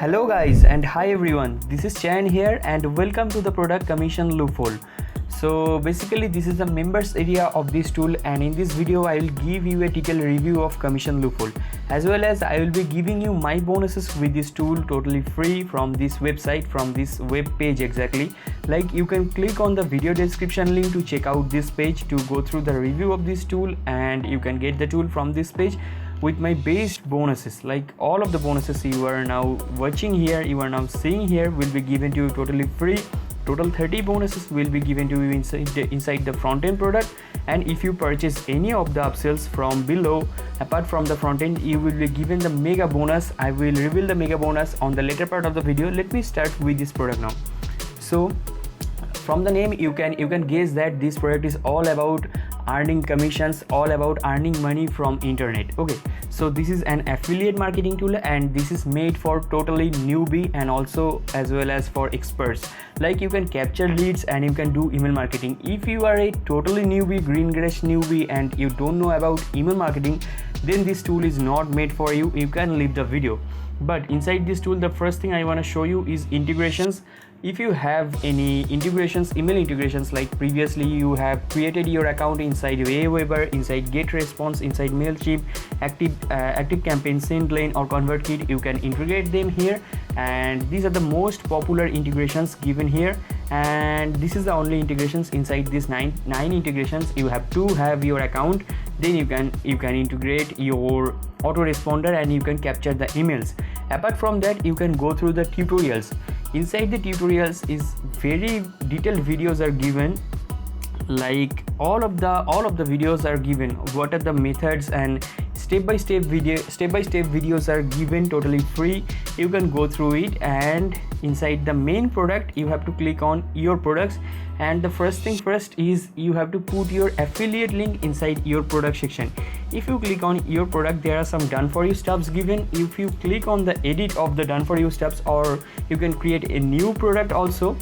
Hello guys and hi everyone, this is Chan here and welcome to the product commission loophole. So basically this is the members area of this tool, and in this video I will give you a detailed review of commission loophole, as well as I will be giving you my bonuses with this tool totally free from this website, from this web page exactly. Like, you can click on the video description link to check out this page to go through the review of this tool, and you can get the tool from this page with my best bonuses. Like, all of the bonuses you are now watching here, you are now seeing here, will be given to you totally free. Total 30 bonuses will be given to you inside the front end product, and if you purchase any of the upsells from below apart from the front end, you will be given the mega bonus. I will reveal the mega bonus on the later part of the video. Let me start with this product now. So from the name you can guess that this product is all about earning commissions, all about earning money from internet. Okay, so this is an affiliate marketing tool, and this is made for totally newbie and also as well as for experts. Like, you can capture leads and you can do email marketing. If you are a totally newbie, green grass newbie, and you don't know about email marketing, then this tool is not made for you. You can leave the video. But inside this tool, the first thing I want to show you is integrations. If you have any integrations, email integrations, like previously you have created your account inside Aweber, inside GetResponse, inside MailChimp, ActiveCampaign, SendLane or ConvertKit, you can integrate them here, and these are the most popular integrations given here. And this is the only integrations inside these nine integrations. You have to have your account, then you can integrate your autoresponder and you can capture the emails. Apart from that, you can go through the tutorials. Inside the tutorials is very detailed videos are given. Like, all of the videos are given, what are the methods, and step-by-step videos are given totally free. You can go through it, and inside the main product you have to click on your products, and the first thing first is you have to put your affiliate link inside your product section. If you click on your product, there are some done for you stuffs given. If you click on the edit of the done for you stuffs, or you can create a new product also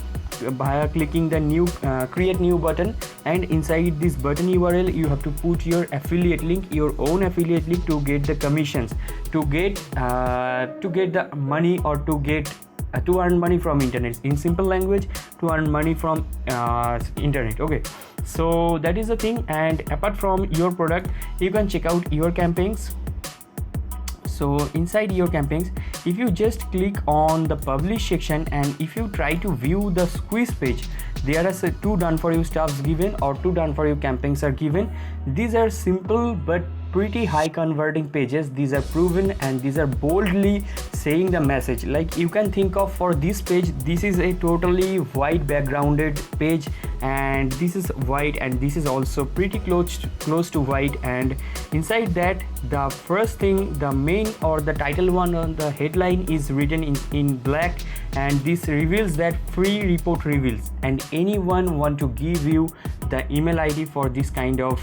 by clicking the new create new button, and inside this button URL you have to put your affiliate link, your own affiliate link, to get the commissions, to get the money, or to earn money from internet. In simple language, to earn money from internet. Okay, so that is the thing. And apart from your product, you can check out your campaigns. So inside your campaigns, if you just click on the publish section, and if you try to view the squeeze page, there are two done for you stuffs given, or two done for you campaigns are given. These are simple but pretty high converting pages. These are proven, and these are boldly saying the message. Like, you can think of, for this page, this is a totally white backgrounded page, and this is white, and this is also pretty close to white. And inside that, the first thing, the main or the title one on the headline is written in black, and this reveals that free report reveals, and anyone want to give you the email ID for this kind of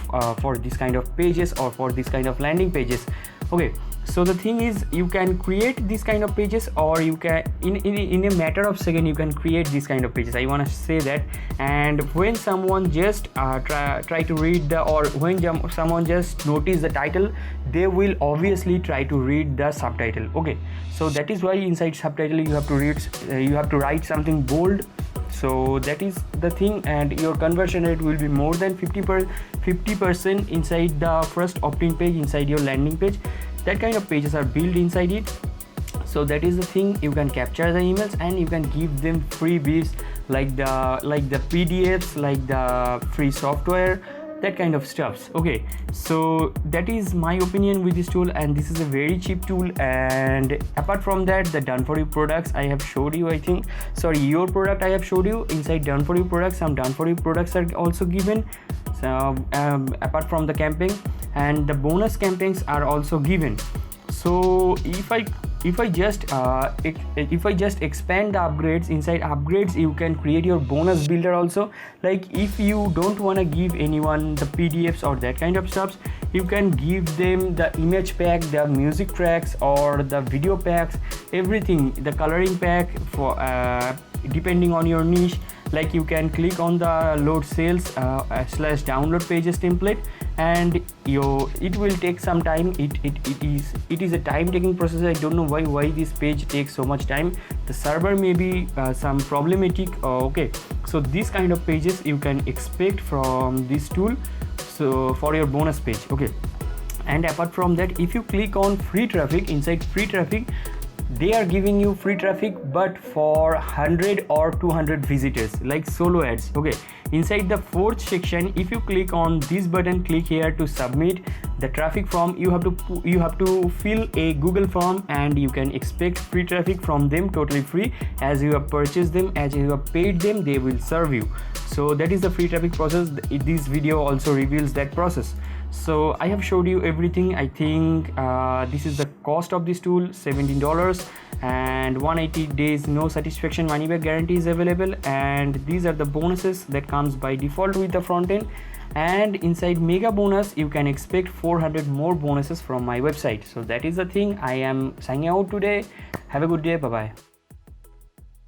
pages, or for this kind of landing pages. Okay, so the thing is, you can create this kind of pages, or you can in a matter of second you can create this kind of pages. I want to say that. And when someone just try to read or when someone just notice the title, they will obviously try to read the subtitle. Okay, so that is why inside subtitle you have to write something bold. So that is the thing, and your conversion rate will be more than 50% inside the first opt-in page, inside your landing page. That kind of pages are built inside it. So that is the thing. You can capture the emails, and you can give them freebies like the PDFs, like the free software, that kind of stuffs. Okay, so that is my opinion with this tool, and this is a very cheap tool. And apart from that, the done for you products I have showed you, your product I have showed you. Inside done for you products, some done for you products are also given. So apart from the campaign, and the bonus campaigns are also given. So if I just expand the upgrades, inside upgrades you can create your bonus builder also. Like, if you don't want to give anyone the PDFs or that kind of stuff, you can give them the image pack, the music tracks, or the video packs, everything, the coloring pack for depending on your niche. Like, you can click on the load sales /download pages template, and it will take some time. It is a time taking process. I don't know why this page takes so much time. The server may be some problematic. Okay, so these kind of pages you can expect from this tool, so for your bonus page. Okay, and apart from that, if you click on free traffic, inside free traffic they are giving you free traffic but for 100 or 200 visitors, like solo ads. Okay, inside the fourth section, if you click on this button, click here to submit the traffic form. You have to fill a Google form and you can expect free traffic from them, totally free. As you have purchased them, as you have paid them, they will serve you. So that is the free traffic process. This video also reveals that process. So I have showed you everything. I think this is the cost of this tool, $17, and 180 days no satisfaction money back guarantee is available, and these are the bonuses that comes by default with the front end. And inside mega bonus you can expect 400 more bonuses from my website. So that is the thing. I am signing out today. Have a good day. Bye bye.